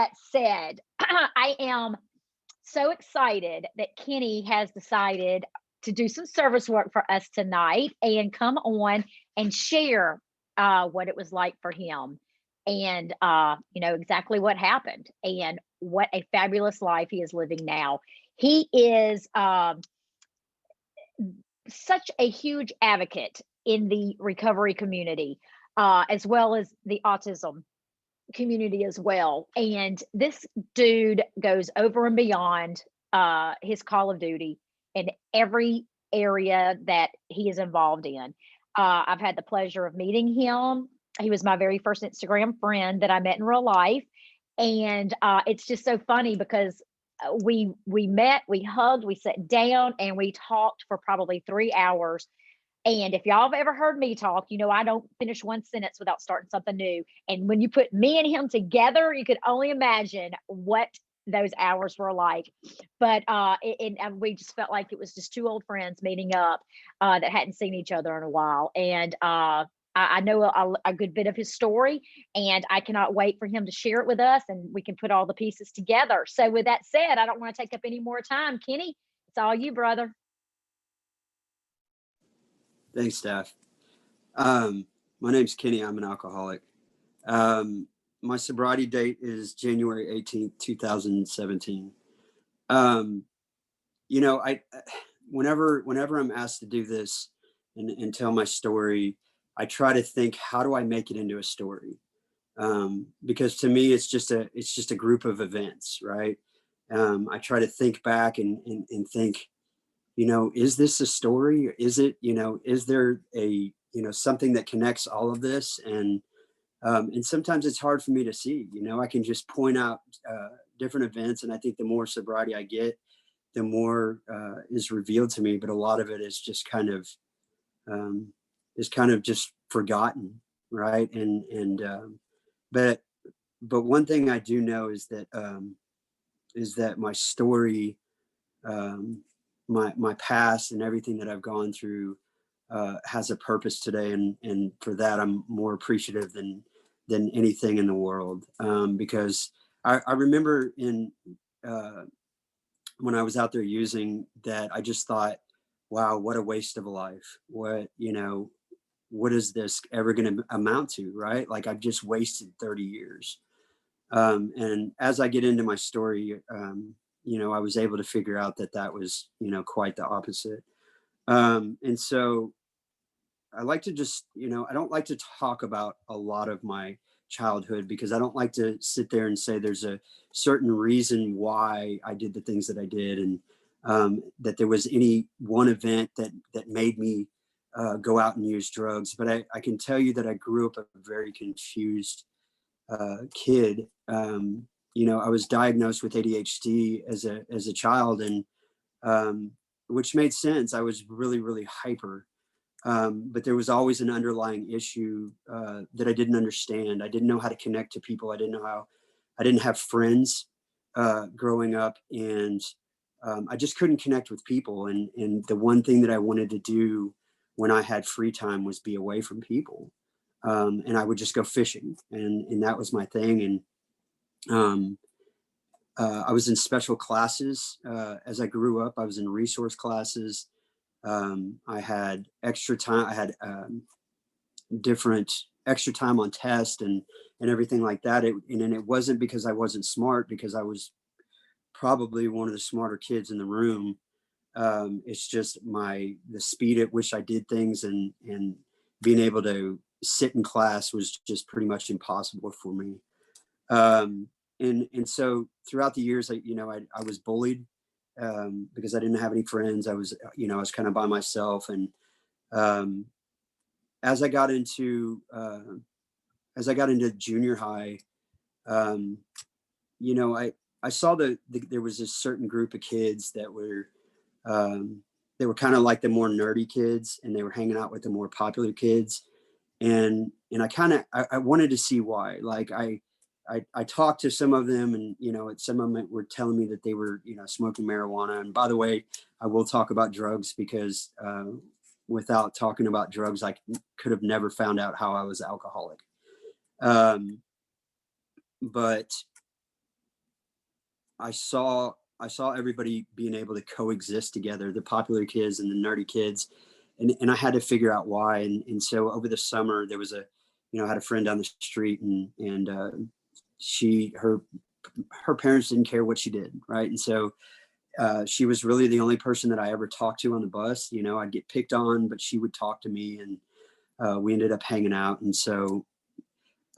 that said, I am so excited that Kenny has decided to do some service work for us tonight and come on and share what it was like for him and exactly what happened and what a fabulous life he is living now. He is such a huge advocate in the recovery community, as well as the autism community as well. And this dude goes over and beyond his call of duty in every area that he is involved in. I've had the pleasure of meeting him. He was my very first Instagram friend that I met in real life. And it's just so funny because we met, we hugged, we sat down, and we talked for probably 3 hours. And if y'all have ever heard me talk, you know I don't finish one sentence without starting something new. And when you put me and him together, you could only imagine what those hours were like. But and we just felt like it was just two old friends meeting up that hadn't seen each other in a while. And I know a good bit of his story, and I cannot wait for him to share it with us, and we can put all the pieces together. So, with that said, I don't want to take up any more time. Kenny, it's all you, brother. Thanks, Steph. My name's Kenny. I'm an alcoholic. My sobriety date is January 18th, 2017. I whenever I'm asked to do this and tell my story, I try to think, how do I make it into a story? Because to me, it's just a group of events, right? I try to think back and think, is this a story? Is it, is there a, something that connects all of this? And sometimes it's hard for me to see, I can just point out different events. And I think the more sobriety I get, the more is revealed to me. But a lot of it is just just forgotten. Right. But one thing I do know is that my story, my past and everything that I've gone through has a purpose today. And for that, I'm more appreciative than anything in the world. Because I remember when I was out there using that, I just thought, wow, what a waste of a life. What is this ever going to amount to? Right. Like I've just wasted 30 years. And as I get into my story, I was able to figure out that was, quite the opposite. And so I like to just, I don't like to talk about a lot of my childhood because I don't like to sit there and say there's a certain reason why I did the things that I did. And that there was any one event that made me go out and use drugs. But I can tell you that I grew up a very confused kid. I was diagnosed with ADHD as a child, and which made sense. I was really, really hyper. But there was always an underlying issue that I didn't understand. I didn't know how to connect to people. I didn't have friends growing up, and I just couldn't connect with people. And the one thing that I wanted to do when I had free time was be away from people. And I would just go fishing, and that was my thing. And I was in special classes as I grew up. I was in resource classes. I had extra time. I had different extra time on test and everything like that. And it wasn't because I wasn't smart, because I was probably one of the smarter kids in the room. It's just the speed at which I did things and being able to sit in class was just pretty much impossible for me. And so throughout the years, I was bullied because I didn't have any friends. I was kind of by myself. And as I got into junior high, I saw there was a certain group of kids that were kind of like the more nerdy kids, and they were hanging out with the more popular kids. And I wanted to see why. Like I talked to some of them, and some of them were telling me that they were smoking marijuana. And by the way, I will talk about drugs because without talking about drugs, I could have never found out how I was alcoholic. But I saw everybody being able to coexist together, the popular kids and the nerdy kids. And I had to figure out why. And so over the summer, there was I had a friend down the street, and her parents didn't care what she did. Right. And so she was really the only person that I ever talked to on the bus. I'd get picked on, but she would talk to me, and we ended up hanging out. And so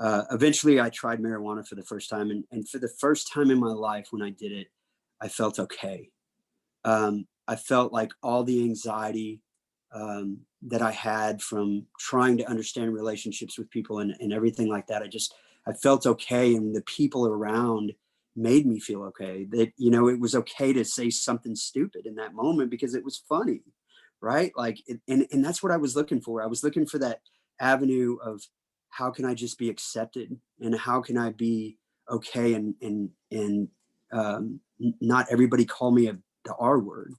eventually I tried marijuana for the first time. And for the first time in my life, when I did it, I felt okay. I felt like all the anxiety that I had from trying to understand relationships with people and everything like that, I felt okay. And the people around made me feel okay. That, it was okay to say something stupid in that moment because it was funny. Right. Like, and that's what I was looking for. I was looking for that avenue of how can I just be accepted, and how can I be okay, and not everybody call me the R word.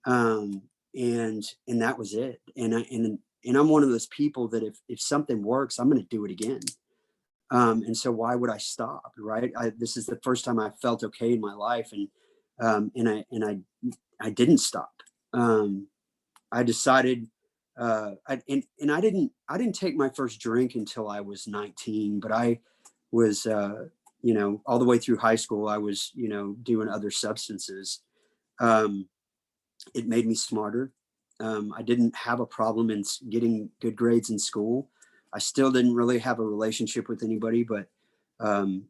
Um, and that was it. And I'm one of those people that if something works, I'm going to do it again. And so why would I stop? Right. This is the first time I felt okay in my life. And I didn't stop. I decided, I didn't take my first drink until I was 19, but I was, all the way through high school, I was, doing other substances. Um, it made me smarter. I didn't have a problem in getting good grades in school. I still didn't really have a relationship with anybody, but um,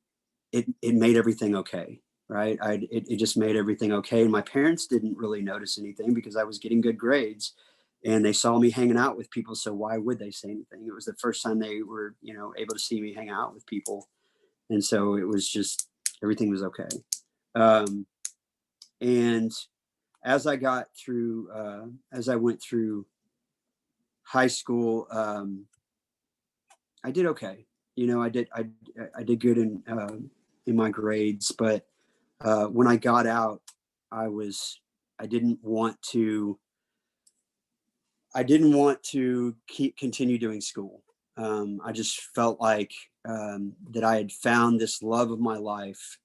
it made everything okay. Right. It just made everything okay. And my parents didn't really notice anything because I was getting good grades, and they saw me hanging out with people. So why would they say anything? It was the first time they were, able to see me hang out with people. And so it was just, everything was okay. And as I went through high school, I did okay. I did good in my grades, but when I got out, I was, I didn't want to, continue doing school. I just felt like that I had found this love of my life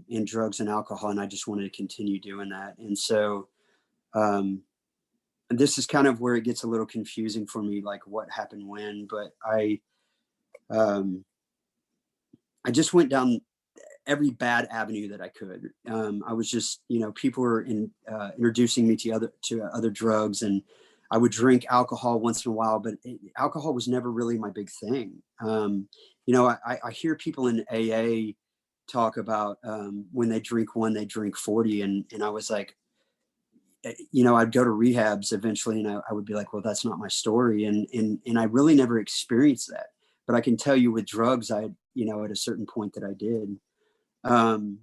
in drugs and alcohol, and I just wanted to continue doing that. And so, and this is kind of where it gets a little confusing for me, like what happened when. But um, I just went down every bad avenue that I could. I was just, people were introducing me to other drugs, and I would drink alcohol once in a while, but alcohol was never really my big thing. I hear people in AA talk about when they drink one, they drink 40. And I was like, I'd go to rehabs eventually, and I would be like, well, that's not my story. And I really never experienced that. But I can tell you with drugs, at a certain point that I did. Um,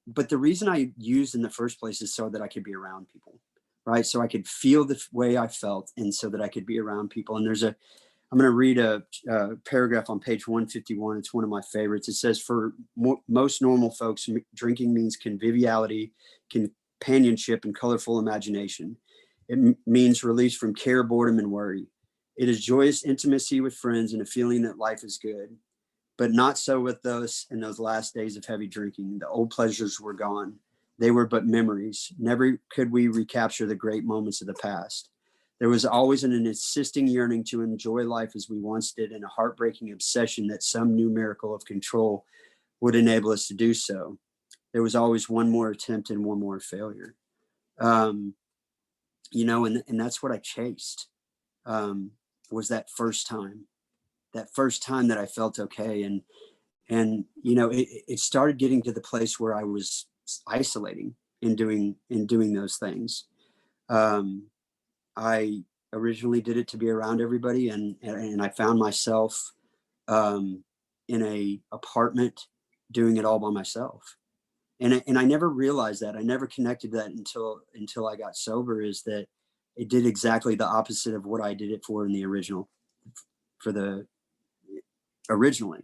but the reason I used in the first place is so that I could be around people, right? So I could feel the way I felt, and so that I could be around people. And I'm going to read a paragraph on page 151. It's one of my favorites. It says, for most normal folks, drinking means conviviality, companionship, and colorful imagination. It means release from care, boredom, and worry. It is joyous intimacy with friends and a feeling that life is good. But not so with those in those last days of heavy drinking. The old pleasures were gone. They were but memories. Never could we recapture the great moments of the past. There was always an insisting yearning to enjoy life as we once did, and a heartbreaking obsession that some new miracle of control would enable us to do so. There was always one more attempt and one more failure. Um, and that's what I chased, was that first time that I felt okay. And it started getting to the place where I was isolating in doing those things. I originally did it to be around everybody, and I found myself in a apartment doing it all by myself. And I never realized that. I never connected that until I got sober, is that it did exactly the opposite of what I did it for in the originally,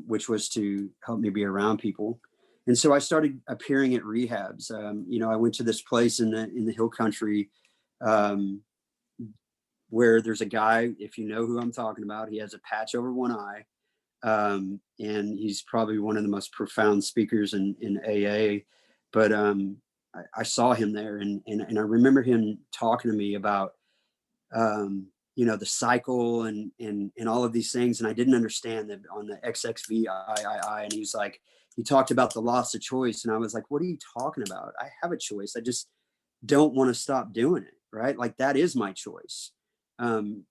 which was to help me be around people. And so I started appearing at rehabs. I went to this place in the hill country, where there's a guy, if you know who I'm talking about, he has a patch over one eye. And he's probably one of the most profound speakers in AA. But I saw him there, and I remember him talking to me about you know, the cycle and all of these things, and I didn't understand that on the XXVIII, and he talked about the loss of choice, and I was like, what are you talking about? I have a choice. I just don't want to stop doing it, right? Like that is my choice. Um,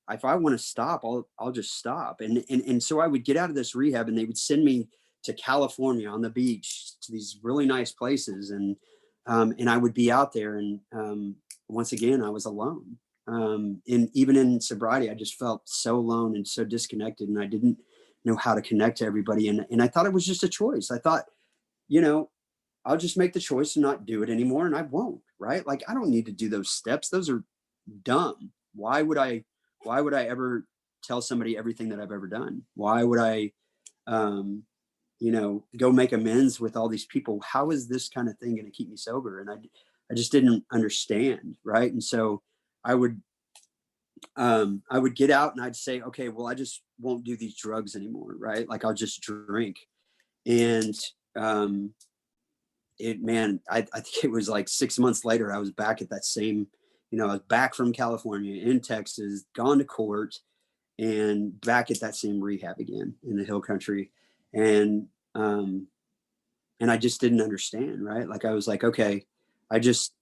if I want to stop, I'll just stop. And so I would get out of this rehab, and they would send me to California on the beach to these really nice places, and I would be out there, and once again I was alone. And even in sobriety, I just felt so alone and so disconnected, and I didn't know how to connect to everybody. And I thought it was just a choice. I thought, you know, I'll just make the choice to not do it anymore, and I won't, right? Like I don't need to do those steps. Those are dumb. Why would I ever tell somebody everything that I've ever done? Why would I um, you know, go make amends with all these people? How is this kind of thing going to keep me sober? And I just didn't understand, right? And so I would I would get out and I'd say, okay, well, I just won't do these drugs anymore, right? Like I'll just drink. And um, I think it was like 6 months later, I was back at that same, you know, I was back from California in Texas, gone to court, and back at that same rehab again in the hill country. And um, and I just didn't understand, right? Like I was like, okay, I just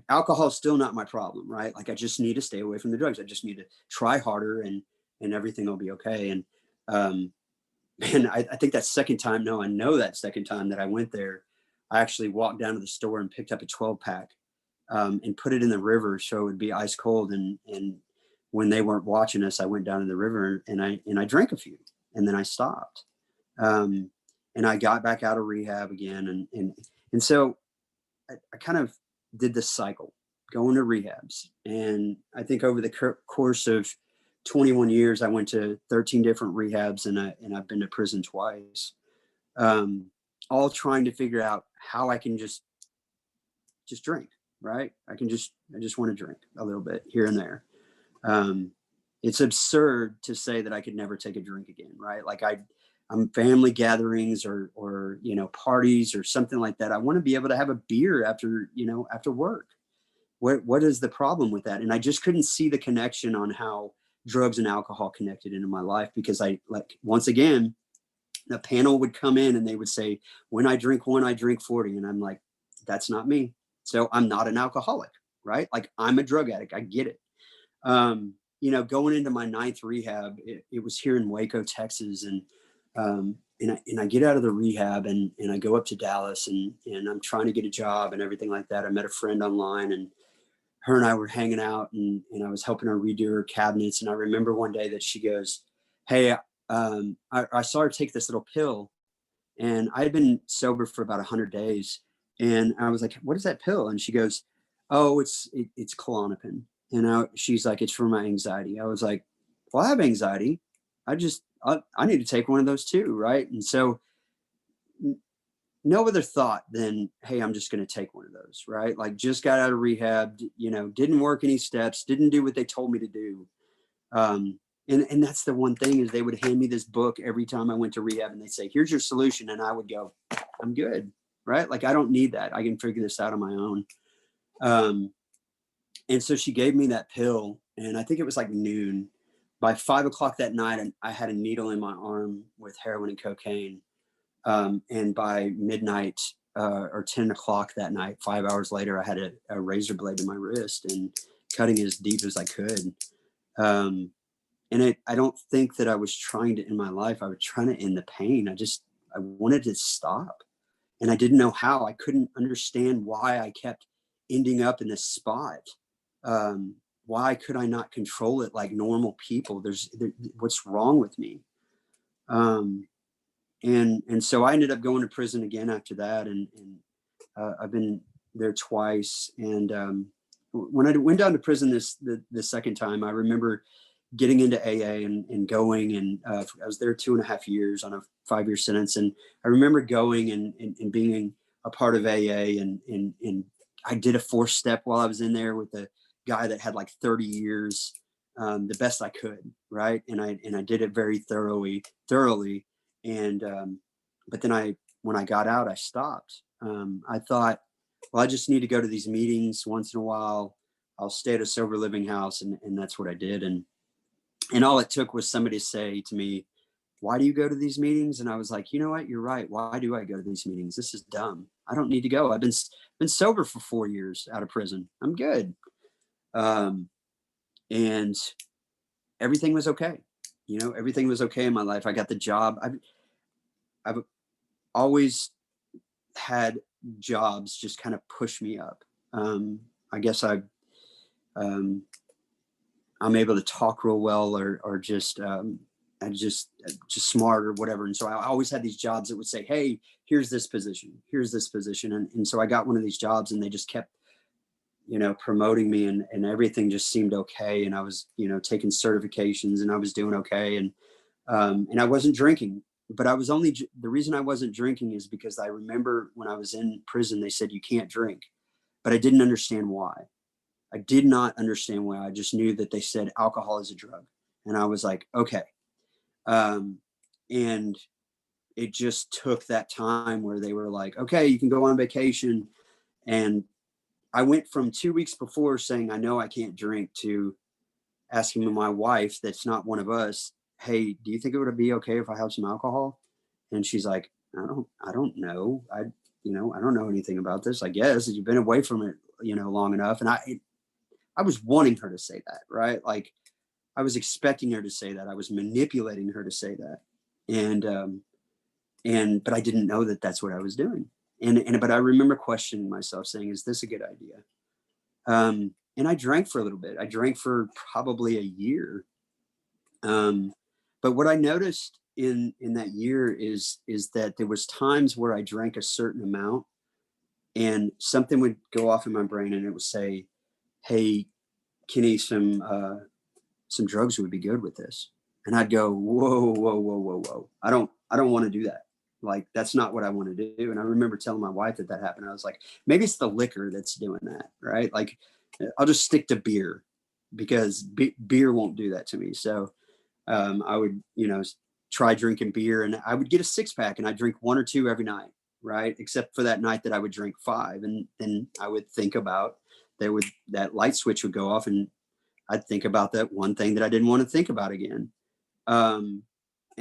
alcohol is still not my problem, right? Like I just need to stay away from the drugs. I just need to try harder, and everything will be okay. And um, and I think that second time, no, I know that second time that I went there, I actually walked down to the store and picked up a 12 pack and put it in the river so it would be ice cold. And when they weren't watching us, I went down in the river and I drank a few, and then I stopped. Um, and I got back out of rehab again, and so I kind of did this cycle, going to rehabs. And I think over the course of 21 years, I went to 13 different rehabs, and I've been to prison twice, um, all trying to figure out how I can just drink, right? I just want to drink a little bit here and there. Um, it's absurd to say that I could never take a drink again, right? Like I'm family gatherings or you know, parties or something like that. I want to be able to have a beer after, you know, after work. What is the problem with that? And I just couldn't see the connection on how drugs and alcohol connected into my life, because I, like, once again, the panel would come in and they would say, when I drink one, I drink 40. And I'm like, that's not me. So I'm not an alcoholic, right? Like I'm a drug addict. I get it. You know, going into my ninth rehab, it was here in Waco, Texas. And I get out of the rehab, and I go up to Dallas, and I'm trying to get a job and everything like that. I met a friend online, and her and I were hanging out, and I was helping her redo her cabinets. And I remember one day that she goes, hey, I saw her take this little pill, and I had been sober for about 100 days. And I was like, what is that pill? And she goes, oh, it's Klonopin. She's like, it's for my anxiety. I was like, well, I have anxiety. I need to take one of those too. Right. And so no other thought than, hey, I'm just going to take one of those. Right. Like just got out of rehab, you know, didn't work any steps, didn't do what they told me to do. And that's the one thing, is they would hand me this book every time I went to rehab, and they'd say, here's your solution. And I would go, I'm good. Right. Like, I don't need that. I can figure this out on my own. And so she gave me that pill, and I think it was like noon. By 5 o'clock that night, and I had a needle in my arm with heroin and cocaine. And by midnight or 10 o'clock that night, 5 hours later, I had a razor blade in my wrist and cutting as deep as I could. Um, and I don't think that I was trying to end my life. I was trying to end the pain. I wanted to stop, and I didn't know how. I couldn't understand why I kept ending up in this spot. Um, why could I not control it like normal people? What's wrong with me? Um, and so I ended up going to prison again after that, and I've been there twice. And when I went down to prison the second time, I remember getting into AA and going, and I was there 2.5 years on a 5-year sentence. And I remember going and being a part of AA, and I did a 4-step while I was in there with a guy that had like 30 years. the best I could, right? And I did it very thoroughly. And but then when I got out, I stopped. I thought, well, I just need to go to these meetings once in a while. I'll stay at a sober living house, and that's what I did. And all it took was somebody to say to me, why do you go to these meetings? And I was like, you know what? You're right. Why do I go to these meetings? This is dumb. I don't need to go. I've been sober for 4 years out of prison. I'm good. And everything was okay. You know, everything was okay in my life. I got the job. I've always had jobs just kind of push me up. I guess I'm able to talk real well, or just and just smart or whatever. And so I always had these jobs that would say, hey, here's this position. And so I got one of these jobs, and they just kept, you know, promoting me, and everything just seemed okay. And I was, you know, taking certifications, and I was doing okay. And I wasn't drinking, but the reason I wasn't drinking is because I remember when I was in prison, they said, you can't drink, but I didn't understand why. I did not understand why. I just knew that they said alcohol is a drug. And I was like, okay. And it just took that time where they were like, okay, you can go on vacation. And I went from 2 weeks before saying, I know I can't drink, to asking my wife, that's not one of us, hey, do you think it would be okay if I have some alcohol? And she's like, I don't know. I don't know anything about this. I guess you've been away from it, you know, long enough. And I was wanting her to say that, right? Like, I was expecting her to say that. I was manipulating her to say that. But I didn't know that that's what I was doing. But I remember questioning myself, saying, is this a good idea? And I drank for a little bit. I drank for probably a year. But what I noticed in that year is that there was times where I drank a certain amount, and something would go off in my brain, and it would say, hey, Kenny, some drugs would be good with this. And I'd go, whoa, whoa, whoa, whoa, whoa. I don't want to do that. Like, that's not what I want to do. And I remember telling my wife that happened. I was like, maybe it's the liquor that's doing that, right? Like, I'll just stick to beer, because beer won't do that to me. So I would, you know, try drinking beer, and I would get a 6-pack, and I'd drink 1 or 2 every night, right? Except for that night that I would drink 5. And then I would think about, that light switch would go off, and I'd think about that one thing that I didn't want to think about again. And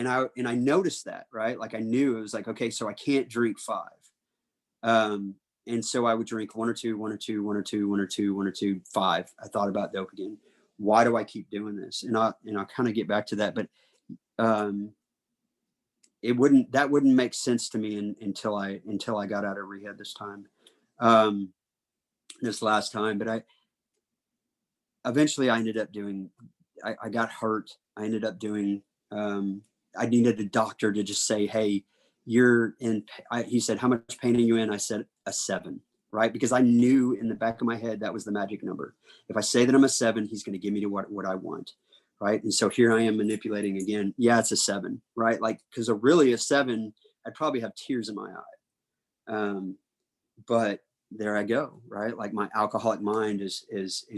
I noticed that, right? Like, I knew, it was like, okay, so I can't drink 5. And so I would drink 1 or 2, 1 or 2, 1 or 2, 1 or 2, 1 or 2, 5. I thought about dope again. Why do I keep doing this? And I'll kind of get back to that, but that wouldn't make sense to me until I got out of rehab this time, this last time. But eventually I ended up doing, I got hurt. I ended up doing, I needed a doctor to just say, hey, he said, how much pain are you in? I said, a 7, right? Because I knew in the back of my head, that was the magic number. If I say that I'm a 7, he's going to give me to what I want. Right. And so here I am manipulating again. Yeah, it's a 7, right? Like, because really a 7, I'd probably have tears in my eye. But there I go, right? Like, my alcoholic mind is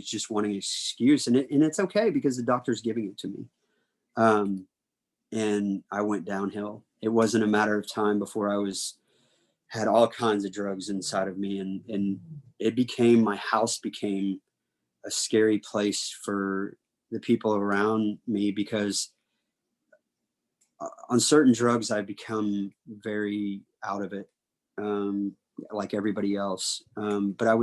just wanting an excuse, and it's okay, because the doctor's giving it to me. And I went downhill. It wasn't a matter of time before I had all kinds of drugs inside of me, and my house became a scary place for the people around me, because on certain drugs, I've become very out of it. Like everybody else. But I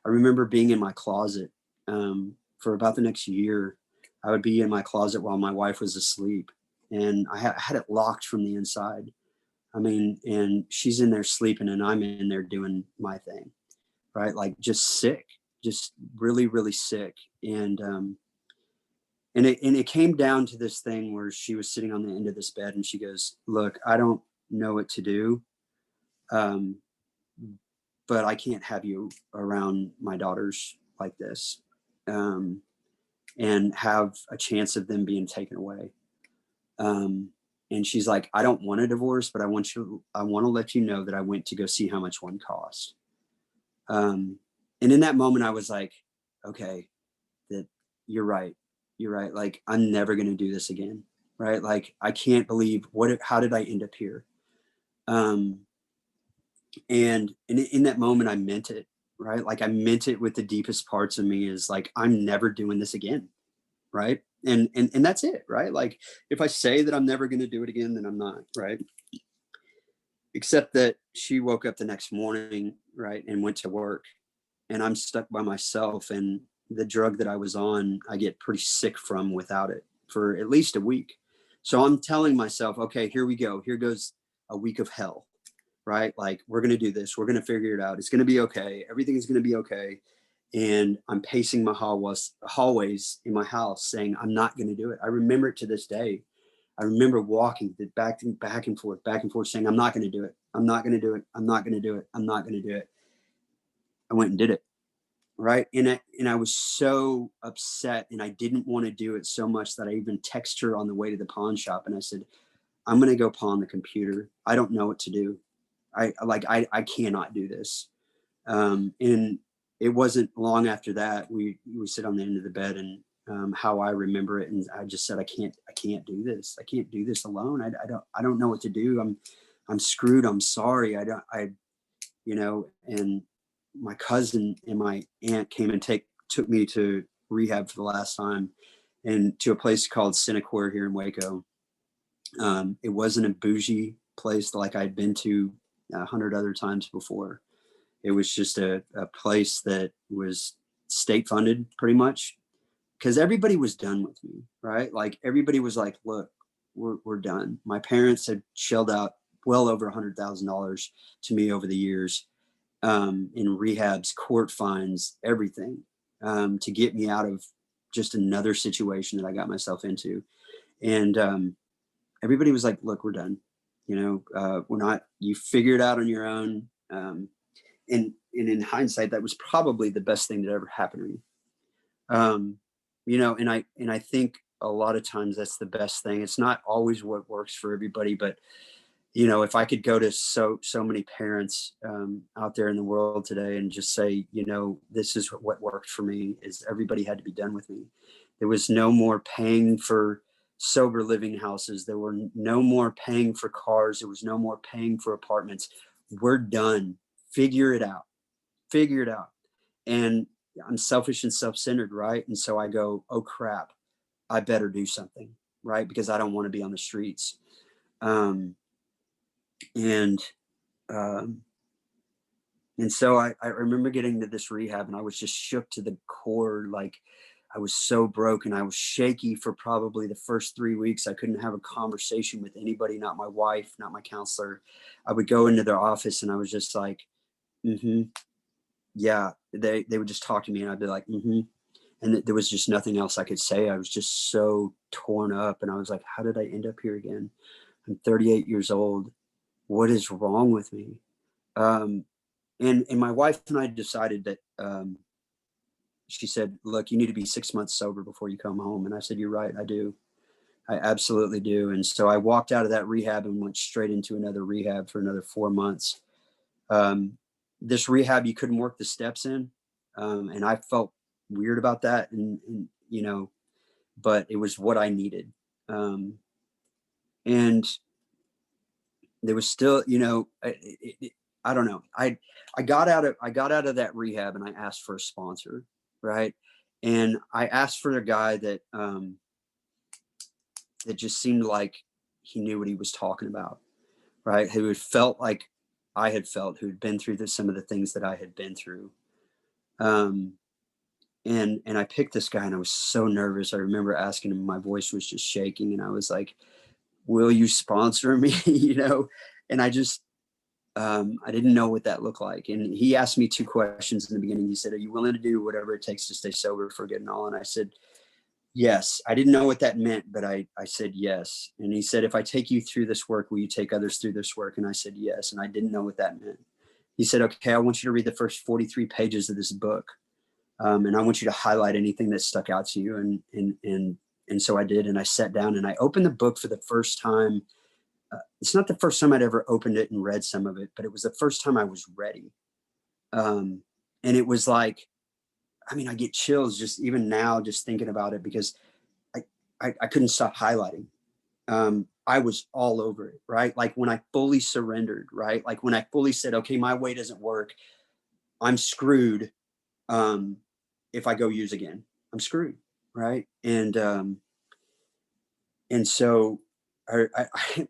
remember being in my closet for about the next year. I would be in my closet while my wife was asleep, and I had it locked from the inside. I mean, and she's in there sleeping, and I'm in there doing my thing, right? Like, just sick, just really, really sick. And it came down to this thing where she was sitting on the end of this bed, and she goes, look, I don't know what to do. But I can't have you around my daughters like this, and have a chance of them being taken away. And she's like, I don't want a divorce, but I want to let you know that I went to go see how much one cost. And in that moment, I was like, okay, that you're right. you're right. Like, I'm never going to do this again. Right. Like, I can't believe how did I end up here? Um, and in that moment, I meant it. Right. Like, I meant it with the deepest parts of me, is like, I'm never doing this again. Right. And that's it. Right. Like, if I say that I'm never going to do it again, then I'm not. Right. Except that she woke up the next morning, right, and went to work, and I'm stuck by myself. And the drug that I was on, I get pretty sick from without it for at least a week. So I'm telling myself, okay, here we go. Here goes a week of hell, right? Like, we're going to do this. We're going to figure it out. It's going to be okay. Everything is going to be okay. And I'm pacing my hallways in my house saying, I'm not going to do it. I remember it to this day. I remember walking back and forth, saying, I'm not going to do it. I'm not going to do it. I'm not going to do it. I'm not going to do it. I went and did it. Right. And I was so upset, and I didn't want to do it so much that I even texted her on the way to the pawn shop. And I said, I'm going to go pawn the computer. I don't know what to do. I cannot do this. And it wasn't long after that, we sit on the end of the bed, and how I remember it. And I just said, I can't do this. I can't do this alone. I don't know what to do. I'm screwed. I'm sorry. And my cousin and my aunt came and took me to rehab for the last time, and to a place called Cinecore here in Waco. It wasn't a bougie place like I'd been to 100 other times before. It was just a place that was state funded, pretty much, because everybody was done with me, right? Like, everybody was like, look, we're done. My parents had shelled out well over $100,000 to me over the years, in rehabs, court fines, everything, to get me out of just another situation that I got myself into. And everybody was like, look, we're done. We're not, you figure it out on your own. And in hindsight, that was probably the best thing that ever happened to me. And I think a lot of times that's the best thing. It's not always what works for everybody, but if I could go to so many parents out there in the world today and just say, this is what worked for me, is everybody had to be done with me. There was no more paying for sober living houses. There were no more paying for cars. There was no more paying for apartments. We're done. Figure it out. Figure it out. And I'm selfish and self-centered, right? And so I go, oh crap, I better do something, right? Because I don't want to be on the streets. And so I remember getting to this rehab, and I was just shook to the core. Like, I was so broken. I was shaky for probably the first 3 weeks. I couldn't have a conversation with anybody, not my wife, not my counselor. I would go into their office, and I was just like, yeah, they would just talk to me, and I'd be like, and there was just nothing else I could say. I was just so torn up, and I was like, how did I end up here again? I'm 38 years old. What is wrong with me? And my wife and I decided that, she said, look, you need to be 6 months sober before you come home. And I said, you're right. I do. I absolutely do. And so I walked out of that rehab and went straight into another rehab for another 4 months. This rehab, you couldn't work the steps in. And I felt weird about that. And but it was what I needed. And there was still, I don't know. I got out of that rehab, and I asked for a sponsor, right? And I asked for a guy that that just seemed like he knew what he was talking about, right? Who had felt like I had felt, who had been through some of the things that I had been through. And I picked this guy, and I was so nervous. I remember asking him, my voice was just shaking, and I was like, will you sponsor me? And I didn't know what that looked like. And he asked me 2 questions in the beginning. He said, are you willing to do whatever it takes to stay sober for good and all? And I said, yes. I didn't know what that meant, but I said yes. And he said, if I take you through this work, will you take others through this work? And I said, yes. And I didn't know what that meant. He said, okay, I want you to read the first 43 pages of this book. And I want you to highlight anything that stuck out to you. And so I did. And I sat down and I opened the book for the first time. It's not the first time I'd ever opened it and read some of it, but it was the first time I was ready. And it was like, I get chills just even now, just thinking about it, because I couldn't stop highlighting. I was all over it, right? Like when I fully surrendered, right? Like when I fully said, okay, my way doesn't work. I'm screwed. If I go use again, I'm screwed. Right. And so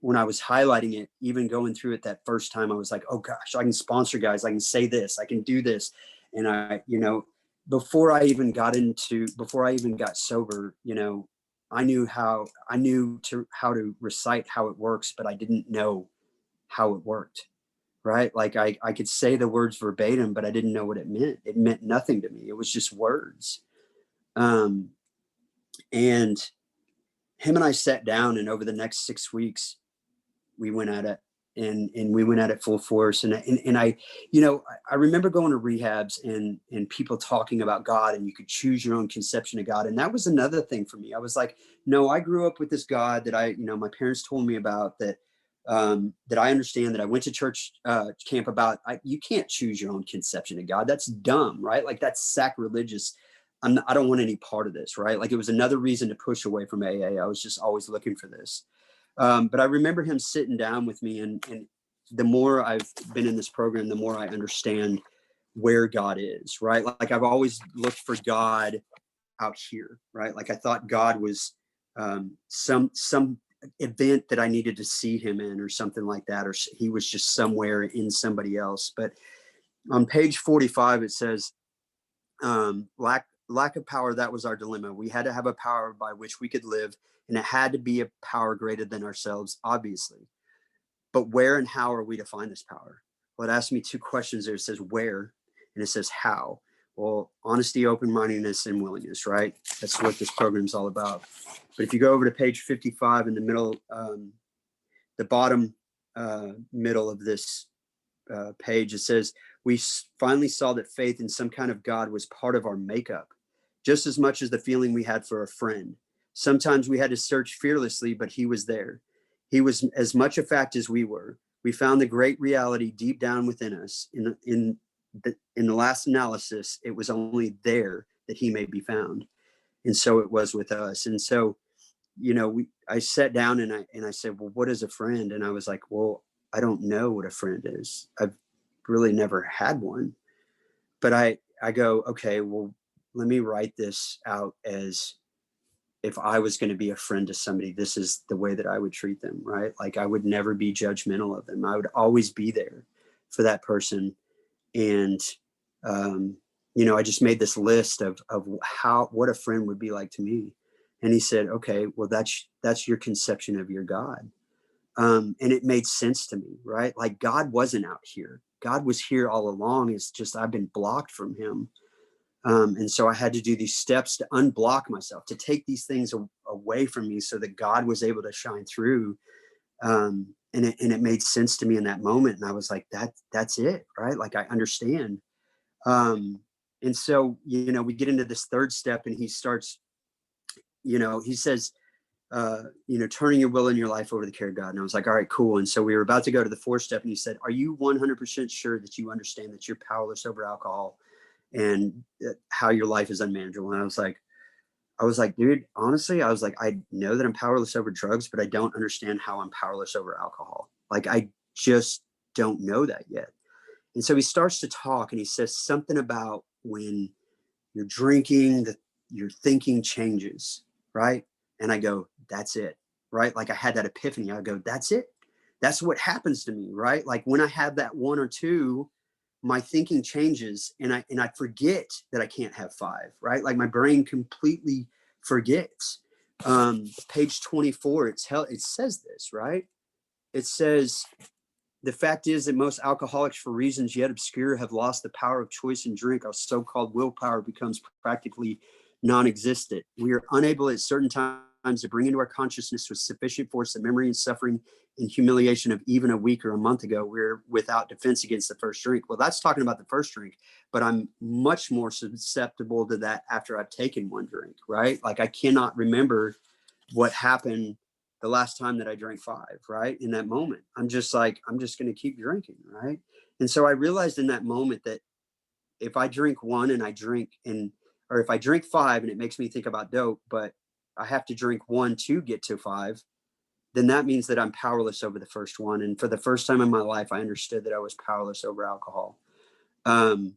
when I was highlighting it, even going through it that first time, I was like, oh gosh, I can sponsor guys. I can say this, I can do this. And before I even got sober, I knew how to recite how it works, but I didn't know how it worked. Right. Like I could say the words verbatim, but I didn't know what it meant. It meant nothing to me. It was just words. And him and I sat down, and over the next 6 weeks, we went at it, and we went at it full force. And I remember going to rehabs and people talking about God, and you could choose your own conception of God. And that was another thing for me. I was like, no, I grew up with this God that my parents told me about, that I understand, that I went to church camp about. You can't choose your own conception of God. That's dumb, right? Like that's sacrilegious. I don't want any part of this, right? Like it was another reason to push away from AA. I was just always looking for this. But I remember him sitting down with me, and the more I've been in this program, the more I understand where God is, right? Like I've always looked for God out here, right? Like I thought God was some event that I needed to see him in, or something like that, or he was just somewhere in somebody else. But on page 45, it says, lack of power, that was our dilemma. We had to have a power by which we could live, and it had to be a power greater than ourselves, obviously. But where and how are we to find this power? Well, it asked me two questions there. It says where, and it says how. Well, honesty, open-mindedness, and willingness, right? That's what this program's all about. But if you go over to page 55 in the middle, the bottom middle of this page, it says, we finally saw that faith in some kind of God was part of our makeup, just as much as the feeling we had for a friend. Sometimes we had to search fearlessly, but he was there. He was as much a fact as we were. We found the great reality deep down within us. In the last analysis, it was only there that he may be found. And so it was with us. And so, I sat down and I said, well, what is a friend? And I was like, well, I don't know what a friend is. I've really never had one. But I go, okay, well, let me write this out as, if I was going to be a friend to somebody, this is the way that I would treat them, right? Like I would never be judgmental of them. I would always be there for that person. And, I just made this list of what a friend would be like to me. And he said, okay, well, that's your conception of your God. And it made sense to me, right? Like God wasn't out here. God was here all along. It's just, I've been blocked from him. And so I had to do these steps to unblock myself, to take these things away from me so that God was able to shine through. And it made sense to me in that moment. And I was like, that's it, right? Like I understand. And so, we get into this third step, and he starts, he says, turning your will and your life over to the care of God. And I was like, all right, cool. And so we were about to go to the fourth step, and he said, are you 100% sure that you understand that you're powerless over alcohol and how your life is unmanageable? And I was like, dude, honestly, I know that I'm powerless over drugs, but I don't understand how I'm powerless over alcohol. Like, I just don't know that yet. And so he starts to talk, and he says something about when you're drinking, that your thinking changes, right? And I go, that's it, right? Like I had that epiphany. I go, that's it. That's what happens to me, right? Like when I have that one or two, my thinking changes, and I forget that I can't have five, right? Like my brain completely forgets. Page 24, it says this, right? It says, the fact is that most alcoholics, for reasons yet obscure, have lost the power of choice in drink. Our so-called willpower becomes practically non-existent. We are unable at certain times to bring into our consciousness with sufficient force the memory and suffering and humiliation of even a week or a month ago. We're without defense against the first drink. Well, that's talking about the first drink, but I'm much more susceptible to that after I've taken one drink, right? Like I cannot remember what happened the last time that I drank five, right? In that moment, I'm just going to keep drinking, right? And so I realized in that moment that if I drink one or if I drink five and it makes me think about dope, but I have to drink one to get to 5, then that means that I'm powerless over the first one. And for the first time in my life, I understood that I was powerless over alcohol. Um,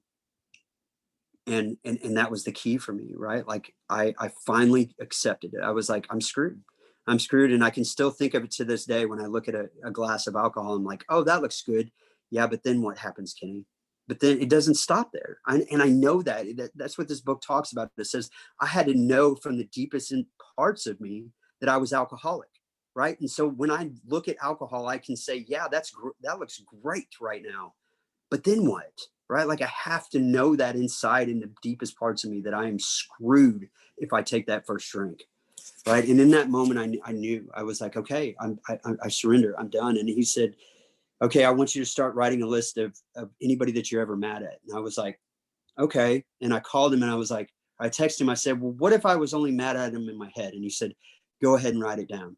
and that was the key for me, right? Like I finally accepted it. I was like, I'm screwed. I'm screwed. And I can still think of it to this day when I look at a glass of alcohol. I'm like, oh, that looks good. Yeah, but then what happens, Kenny? But then it doesn't stop there. And I know that's what this book talks about. It says I had to know from the deepest parts of me that I was alcoholic, right? And so when I look at alcohol, I can say, yeah, that looks great right now. But then what? Right? Like I have to know that inside in the deepest parts of me that I am screwed if I take that first drink. Right. And in that moment, I knew. I was like, okay, I surrender. I'm done. And he said, okay, I want you to start writing a list of anybody that you're ever mad at. And I was like, okay. And I called him and I was like, I texted him. I said, well, what if I was only mad at him in my head? And he said, go ahead and write it down.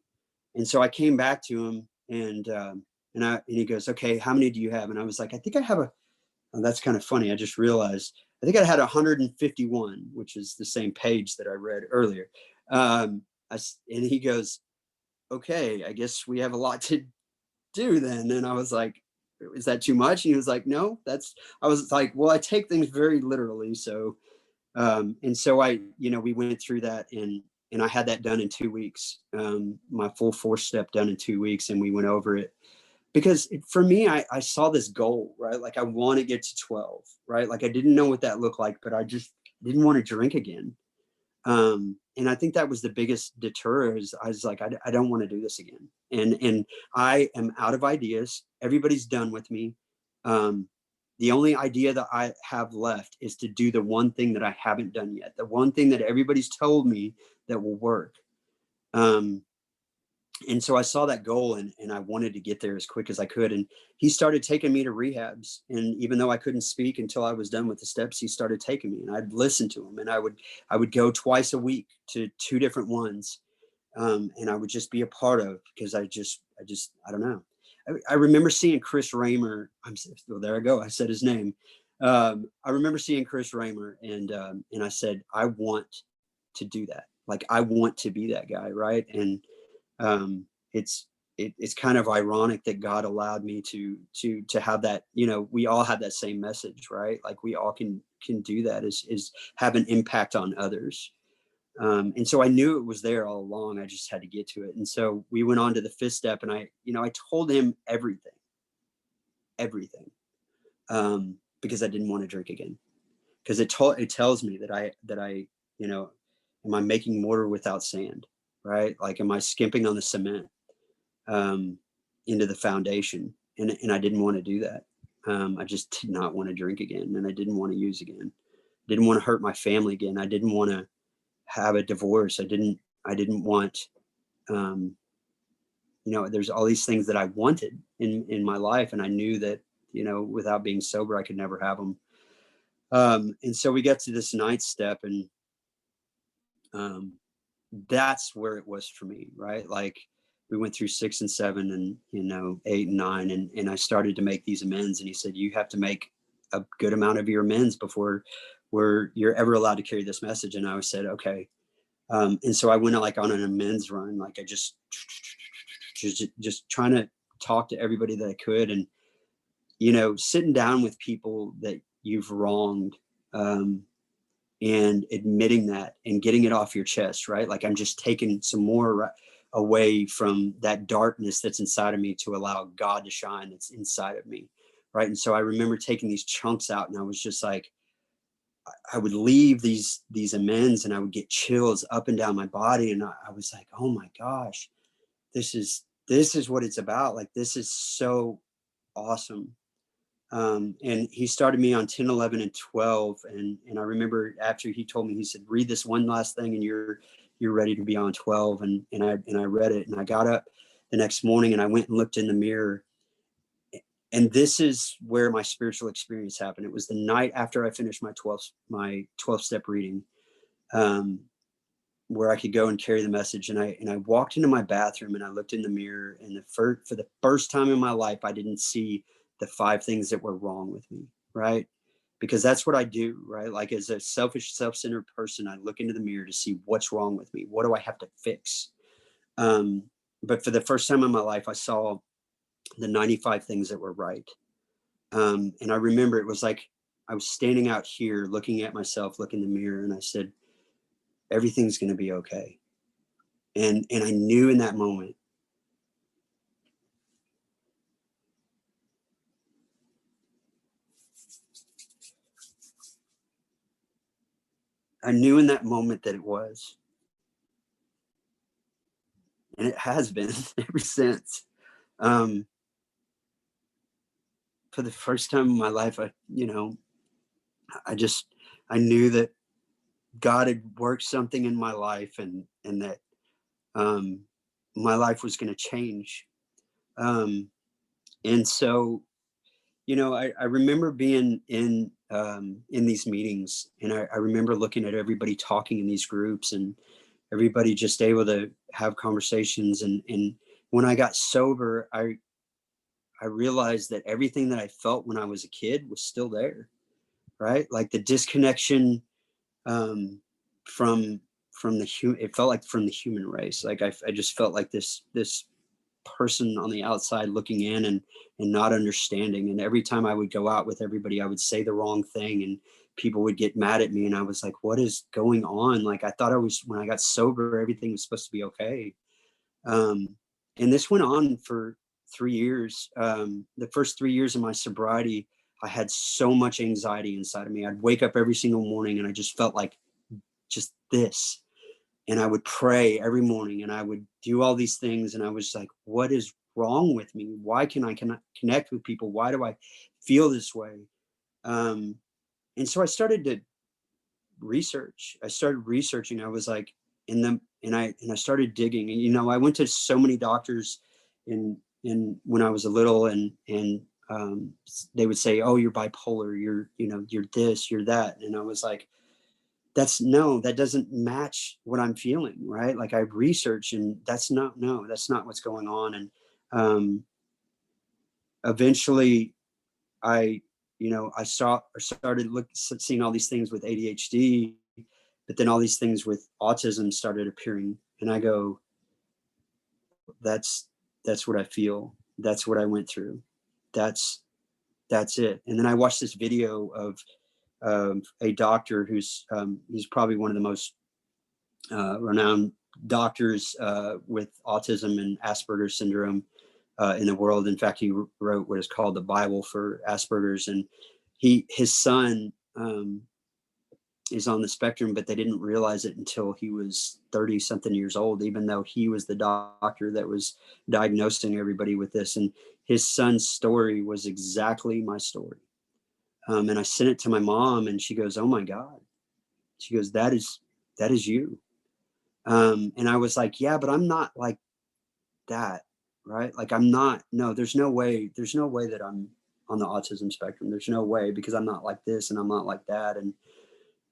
And so I came back to him and he goes, okay, how many do you have? And I was like, I think I have that's kind of funny. I just realized I think I had 151, which is the same page that I read earlier. And he goes, okay, I guess we have a lot to do then. And I was like, is that too much? And he was like, no, I was like, well, I take things very literally. So, and so we went through that and I had that done in 2 weeks, my full 4-step done in 2 weeks. And we went over it. Because for me, I saw this goal, right? Like I want to get to 12, right? Like I didn't know what that looked like, but I just didn't want to drink again. And I think that was the biggest deterror is I was like, I don't want to do this again. And I am out of ideas. Everybody's done with me. The only idea that I have left is to do the one thing that I haven't done yet. The one thing that everybody's told me that will work. And so I saw that goal and I wanted to get there as quick as I could. And he started taking me to rehabs. And even though I couldn't speak until I was done with the steps, he started taking me and I'd listen to him and I would go twice a week to 2 different ones. And I would just be a part of because I don't know. I remember seeing Chris Raymer. Well, there I go. I said his name. I remember seeing Chris Raymer and I said, I want to do that. Like, I want to be that guy. Right. And, it's kind of ironic that God allowed me to have that, we all have that same message, right? Like we all can do that is have an impact on others. And so I knew it was there all along. I just had to get to it. And so we went on to the 5th step and I told him everything, because I didn't want to drink again. Because it tells me that I, am I making mortar without sand? Right? Like, am I skimping on the cement into the foundation? And I didn't want to do that. I just did not want to drink again, and I didn't want to use again. Didn't want to hurt my family again. I didn't want to have a divorce. I didn't want, there's all these things that I wanted in my life, and I knew that, without being sober, I could never have them. And so we got to this 9th step, and that's where it was for me, right? Like we went through 6 and 7 and 8 and 9 and I started to make these amends. And he said, you have to make a good amount of your amends before you're ever allowed to carry this message. And I said, okay. And so I went like on an amends run. Like I just trying to talk to everybody that I could and, sitting down with people that you've wronged, and admitting that and getting it off your chest, right? Like I'm just taking some more away from that darkness that's inside of me to allow God to shine that's inside of me, right? And so I remember taking these chunks out and I was just like, I would leave these amends and I would get chills up and down my body. And I was like, oh my gosh, this is what it's about. Like, this is so awesome. And he started me on 10, 11, and 12. And I remember after he told me, he said, read this one last thing and you're ready to be on 12. And I read it and I got up the next morning and I went and looked in the mirror. And this is where my spiritual experience happened. It was the night after I finished my 12 step reading, where I could go and carry the message. And I walked into my bathroom and I looked in the mirror, and for the first time in my life, I didn't see the 5 things that were wrong with me. Right. because that's what I do, right? Like as a selfish, self-centered person, I look into the mirror to see what's wrong with me. What do I have to fix? Um, but for the first time in my life, I saw the 95 things that were right. And I remember it was like I was standing out here looking at myself, looking in the mirror, and I said, everything's going to be okay. And I knew in that moment, I knew in that moment that it was, and it has been ever since. Um, for the first time in my life, I just, I knew that God had worked something in my life, and that um, my life was going to change. Um, and so, I remember being in these meetings, and I remember looking at everybody talking in these groups, and everybody just able to have conversations. And when I got sober, I realized that everything that I felt when I was a kid was still there, right? Like the disconnection um, from from the human. It felt like from the human race. Like I just felt like this person on the outside looking in, and not understanding. And every time I would go out with everybody, I would say the wrong thing, and people would get mad at me. And I was like, what is going on? Like I thought I was, when I got sober, everything was supposed to be okay. Um, and this went on for 3 years. The first 3 years of my sobriety, I had so much anxiety inside of me. I'd wake up every single morning and I just felt like just this. And I would pray every morning and I would do all these things. And I was like, what is wrong with me? Why can I cannot connect with people? Why do I feel this way? Um, and so I started to research. I started researching. I was like, in them, and I started digging. And I went to so many doctors in when I was a little, and they would say, "Oh, you're bipolar. You're this, you're that." And I was like, "That's no, that doesn't match what I'm feeling, right?" Like I researched, and that's not no, that's not what's going on. And um, eventually, I I started seeing all these things with ADHD, but then all these things with autism started appearing, and I go, that's that's what I feel. That's what I went through. That's that's it. And then I watched this video of a doctor who's he's probably one of the most renowned doctors with autism and Asperger's syndrome in the world. In fact, he wrote what is called the Bible for Asperger's, and his son is on the spectrum, but they didn't realize it until he was 30 something years old, even though he was the doctor that was diagnosing everybody with this. And his son's story was exactly my story. And I sent it to my mom, and she goes, "Oh my God." She goes, that is you." And I was like, "Yeah, but I'm not like that, right? Like I'm not, no, there's no way that I'm on the autism spectrum. There's no way, because I'm not like this and I'm not like that."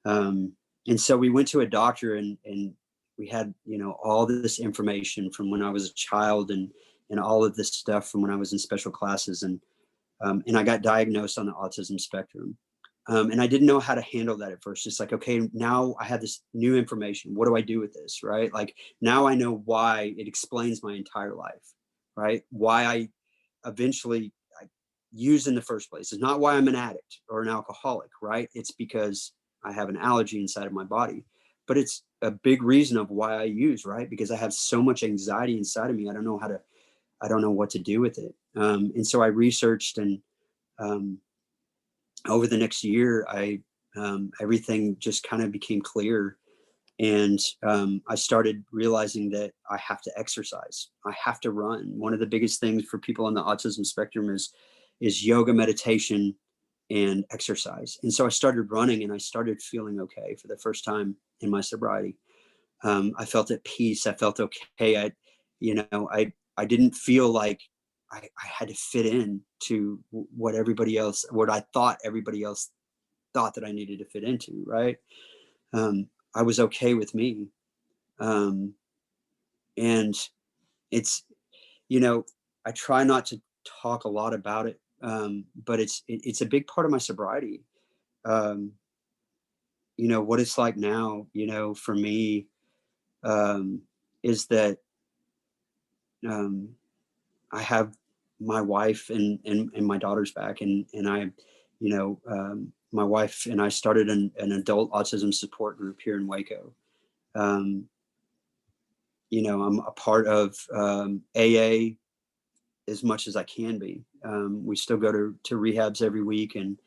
Um, and so we went to a doctor, and we had, all this information from when I was a child, and all of this stuff from when I was in special classes. And I got diagnosed on the autism spectrum. And I didn't know how to handle that at first. Just like, okay, now I have this new information. What do I do with this? Right. Like now I know why it explains my entire life, right? Why I eventually I used in the first place. It's not why I'm an addict or an alcoholic, right? It's because I have an allergy inside of my body. But it's a big reason of why I use, right? Because I have so much anxiety inside of me. I don't know what to do with it. And so I researched, and um, over the next year, everything just kind of became clear. And I started realizing that I have to exercise. I have to run. One of the biggest things for people on the autism spectrum is yoga, meditation, and exercise. And so I started running, and I started feeling okay for the first time in my sobriety. I felt at peace. I felt okay. I didn't feel like I had to fit in to what I thought everybody else thought that I needed to fit into. Right. I was okay with me. Um, and it's, you know, I try not to talk a lot about it. But it's a big part of my sobriety. um, what it's like now, for me, um, is that, um, I have my wife and my daughter's back, and I, my wife and I started an adult autism support group here in Waco. Um, I'm a part of AA as much as I can be. We still go to rehabs every week and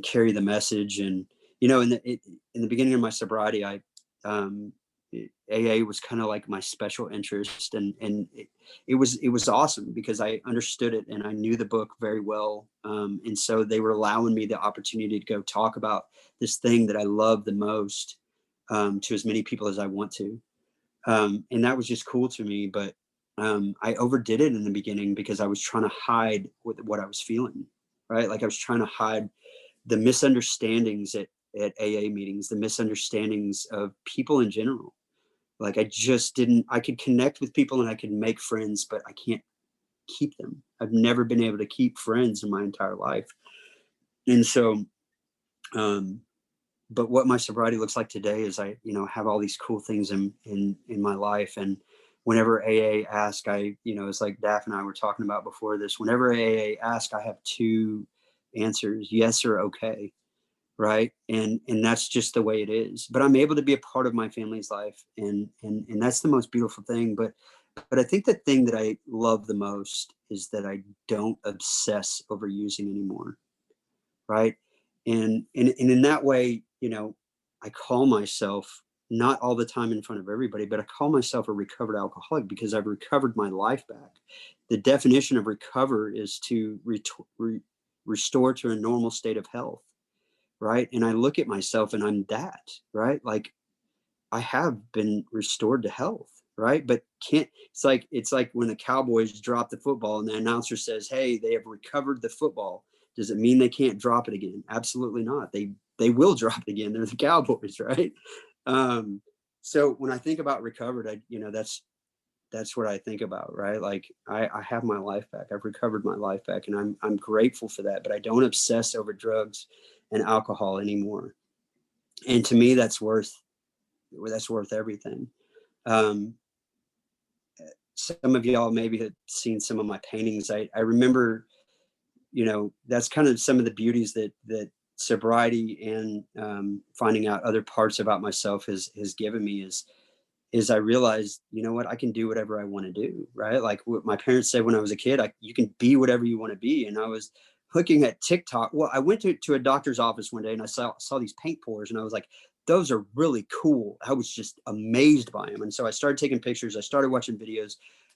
carry the message. And in the beginning of my sobriety, um, AA was kind of like my special interest, and it was awesome because I understood it and I knew the book very well, and so they were allowing me the opportunity to go talk about this thing that I love the most, to as many people as I want to, and that was just cool to me. But I overdid it in the beginning because I was trying to hide what I was feeling, right? Like I was trying to hide the misunderstandings at AA meetings, the misunderstandings of people in general. Like I just didn't, I could connect with people and I could make friends, but I can't keep them. I've never been able to keep friends in my entire life. And so, um, but what my sobriety looks like today is I, have all these cool things in my life. And whenever AA asks, it's like Daff and I were talking about before this, whenever AA asks, I have two answers, yes or okay. Right. And that's just the way it is. But I'm able to be a part of my family's life. And that's the most beautiful thing. But I think the thing that I love the most is that I don't obsess over using anymore. Right. And in that way, I call myself, not all the time in front of everybody, but I call myself a recovered alcoholic because I've recovered my life back. The definition of recover is to restore to a normal state of health. Right. And I look at myself and I'm that, right? Like I have been restored to health. Right. But it's like when the Cowboys drop the football and the announcer says, hey, they have recovered the football. Does it mean they can't drop it again? Absolutely not. They will drop it again. They're the Cowboys. Right. Um, so when I think about recovered, that's what I think about, right? Like I have my life back. I've recovered my life back, and I'm grateful for that. But I don't obsess over drugs and alcohol anymore. And to me, that's worth everything. Um, some of y'all maybe have seen some of my paintings. I remember, that's kind of some of the beauties that sobriety and finding out other parts about myself has given me is I realized, what, I can do whatever I want to do, right? Like what my parents said when I was a kid, you can be whatever you want to be. And I was looking at TikTok. Well, I went to a doctor's office one day and I saw these paint pours and I was like, those are really cool. I was just amazed by them. And so I started taking pictures. I started watching videos.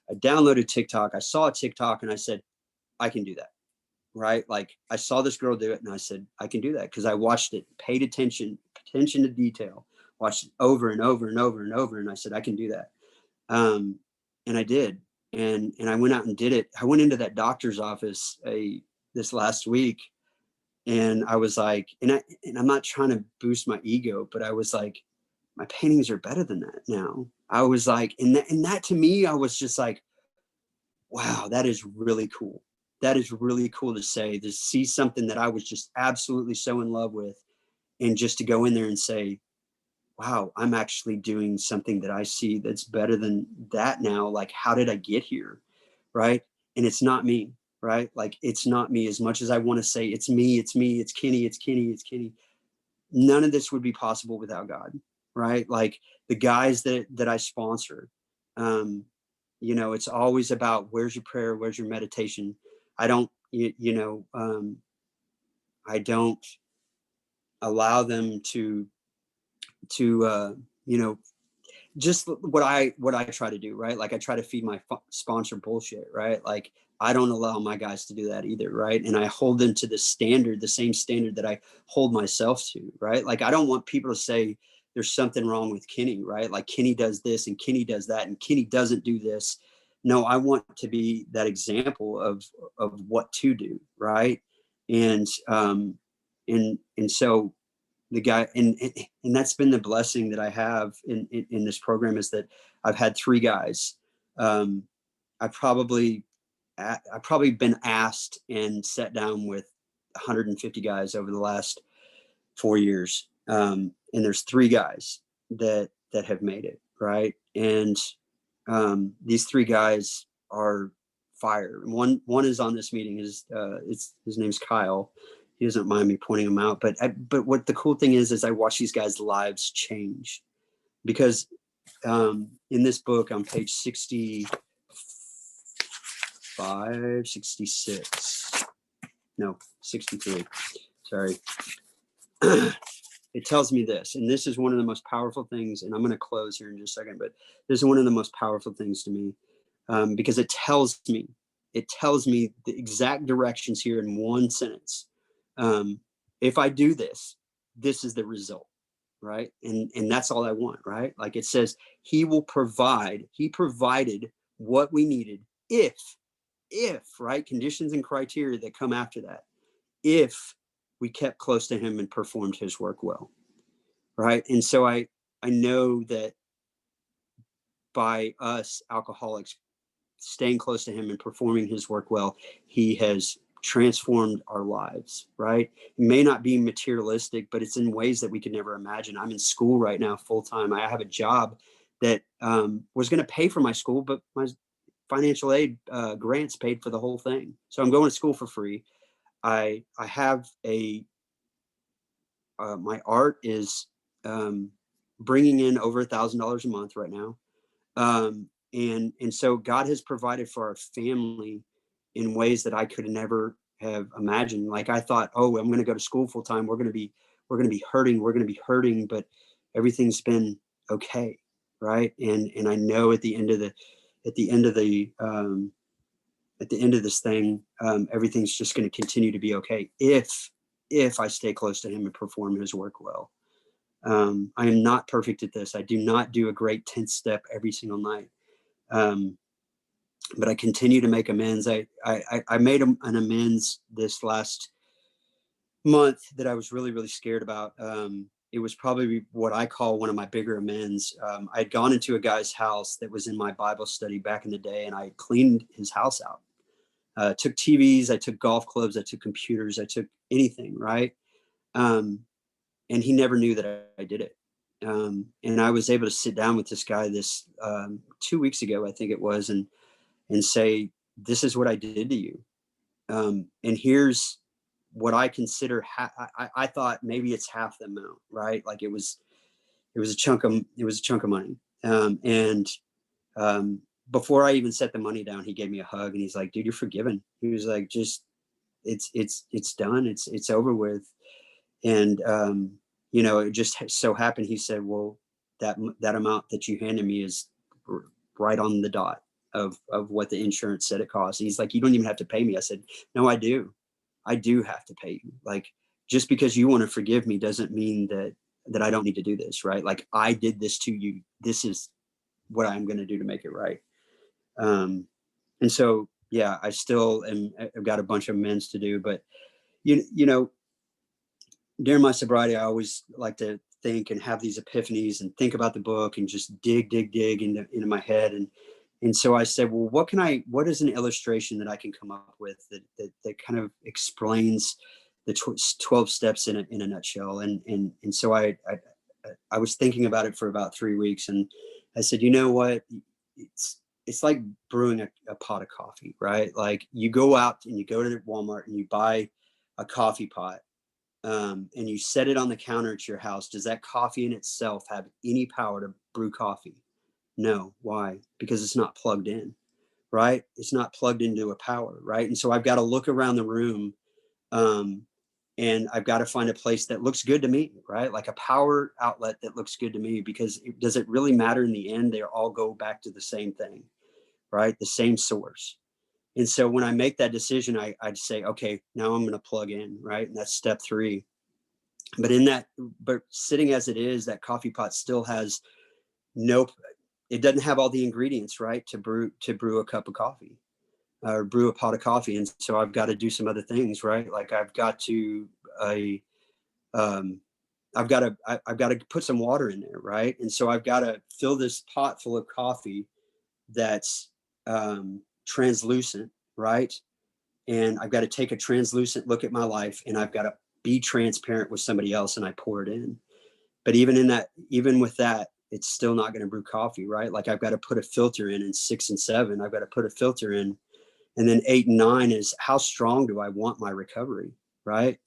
I downloaded TikTok. I saw a TikTok and I said, I can do that. Right. Like I saw this girl do it and I said, I can do that because I watched it, paid attention to detail, watched it over and over and over and over. And I said, I can do that. And I did. And I went out and did it. I went into that doctor's office this last week and I was like, and I'm not trying to boost my ego, but I was like, my paintings are better than that now. I was like, and that to me, I was just like, wow, that is really cool. That is really cool to say, to see something that I was just absolutely so in love with, and just to go in there and say, wow, I'm actually doing something that I see that's better than that now. Like, how did I get here? Right. And it's not me, right? Like, it's not me as much as I want to say, it's me, it's me, it's Kenny, it's Kenny, it's Kenny. None of this would be possible without God, right? Like the guys that I sponsor, um, it's always about where's your prayer, where's your meditation. I don't, I don't allow them to you know just what I try to do, right? Like I try to feed my sponsor bullshit, right? Like I don't allow my guys to do that either, right? And I hold them to the same standard that I hold myself to, right? Like I don't want people to say there's something wrong with Kenny, right? Like Kenny does this and Kenny does that and Kenny doesn't do this. No, I want to be that example of what to do, right? And and so the guy and that's been the blessing that I have in this program is that I've had three guys. um i probably I've probably been asked and sat down with 150 guys over the last 4 years. And there's 3 guys that have made it, right? And these 3 guys are fire. One is on this meeting. His name's Kyle. He doesn't mind me pointing him out. But what the cool thing is I watch these guys' lives change, because in this book on page 65, 66, no, 63. Sorry. It tells me this, and this is one of the most powerful things, and I'm going to close here in just a second, but this is one of the most powerful things to me, because it tells me the exact directions here in one sentence. If I do this, this is the result, right? And that's all I want, right? Like it says, he provided what we needed if, right? Conditions and criteria that come after that. If we kept close to him and performed his work well, right? And so I know that by us alcoholics staying close to him and performing his work well, he has transformed our lives, right? It may not be materialistic, but it's in ways that we could never imagine. I'm in school right now full time. I have a job that was going to pay for my school, but my financial aid grants paid for the whole thing. So I'm going to school for free. I have my art is bringing in over $1,000 a month right now. And so God has provided for our family in ways that I could never have imagined. Like I thought, oh, I'm going to go to school full time. We're going to be hurting, but everything's been okay. Right. And I know at the end of this thing, everything's just going to continue to be okay. If I stay close to him and perform his work well. I am not perfect at this. I do not do a great 10th step every single night. But I continue to make amends. I made an amends this last month that I was really, really scared about. It was probably what I call one of my bigger amends. I'd gone into a guy's house that was in my Bible study back in the day, and I cleaned his house out. Took TVs, I took golf clubs, I took computers, I took anything, right? And he never knew that I did it. And I was able to sit down with this guy 2 weeks ago, I think it was, and say, this is what I did to you. And here's what I consider, I thought maybe it's half the amount, right? Like it was a chunk of money. Before I even set the money down, he gave me a hug and he's like, dude, you're forgiven. He was like, just, it's done. It's over with. And, it just so happened. He said, well, that amount that you handed me is right on the dot of what the insurance said it cost. And he's like, you don't even have to pay me. I said, no, I do have to pay you. Like, just because you want to forgive me doesn't mean that I don't need to do this. Right. Like I did this to you. This is what I'm going to do to make it right. And so, yeah, I still I've got a bunch of amends to do, but during my sobriety, I always like to think and have these epiphanies and think about the book and just dig into my head. And so I said, well, what is an illustration that I can come up with that kind of explains the 12 steps in a nutshell. And so I was thinking about it for about 3 weeks, and I said, you know what, it's like brewing a pot of coffee, right? Like you go out and you go to Walmart and you buy a coffee pot. And you set it on the counter at your house. Does that coffee in itself have any power to brew coffee? No. Why? Because it's not plugged in, right? It's not plugged into a power, right? And so I've got to look around the room, and I've got to find a place that looks good to me, right? Like a power outlet that looks good to me, because does it really matter in the end? They all go back to the same thing, right? The same source. And so when I make that decision, I'd say, okay, now I'm going to plug in, right? And that's step 3. But sitting as it is, that coffee pot still has it doesn't have all the ingredients, right? To brew a cup of coffee or brew a pot of coffee. And so I've got to do some other things, right? Like I've got to put some water in there, right? And so I've got to fill this pot full of coffee that's translucent, right? And I've got to take a translucent look at my life, and I've got to be transparent with somebody else and I pour it in. But even with that, it's still not going to brew coffee, right? Like I've got to put a filter in 6 and 7. I've got to put a filter in. And then 8 and 9 is how strong do I want my recovery, right?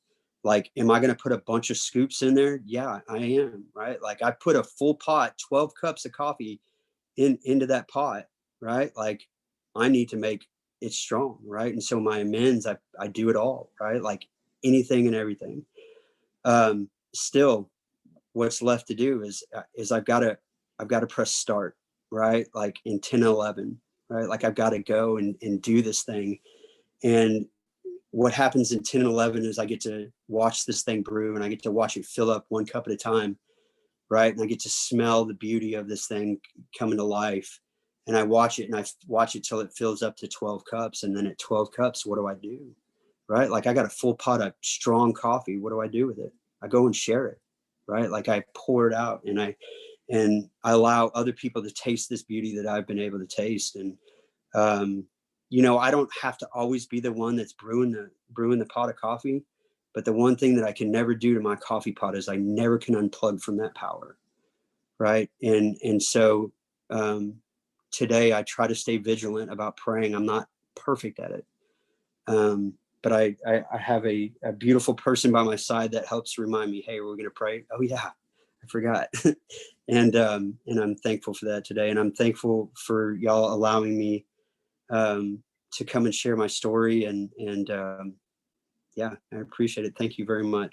Like, am I going to put a bunch of scoops in there? Yeah, I am, right? Like I put a full pot, 12 cups of coffee into that pot, right? Like I need to make it strong, right? And so my amends, I do it all, right? Like anything and everything. Still, what's left to do is I've got to press start, right? Like in 10, 11, right? Like I've got to go and do this thing. And what happens in 10 and 11 is I get to watch this thing brew and I get to watch it fill up one cup at a time, right? And I get to smell the beauty of this thing coming to life. And I watch it till it fills up to 12 cups. And then at 12 cups, what do I do? Right? Like I got a full pot of strong coffee. What do I do with it? I go and share it, right? Like I pour it out and I allow other people to taste this beauty that I've been able to taste. And I don't have to always be the one that's brewing the pot of coffee. But the one thing that I can never do to my coffee pot is I never can unplug from that power. Right. And so today I try to stay vigilant about praying. I'm not perfect at it. But I have a beautiful person by my side that helps remind me, hey, we're going to pray. Oh yeah, I forgot. and I'm thankful for that today. And I'm thankful for y'all allowing me to come and share my story. And yeah, I appreciate it. Thank you very much.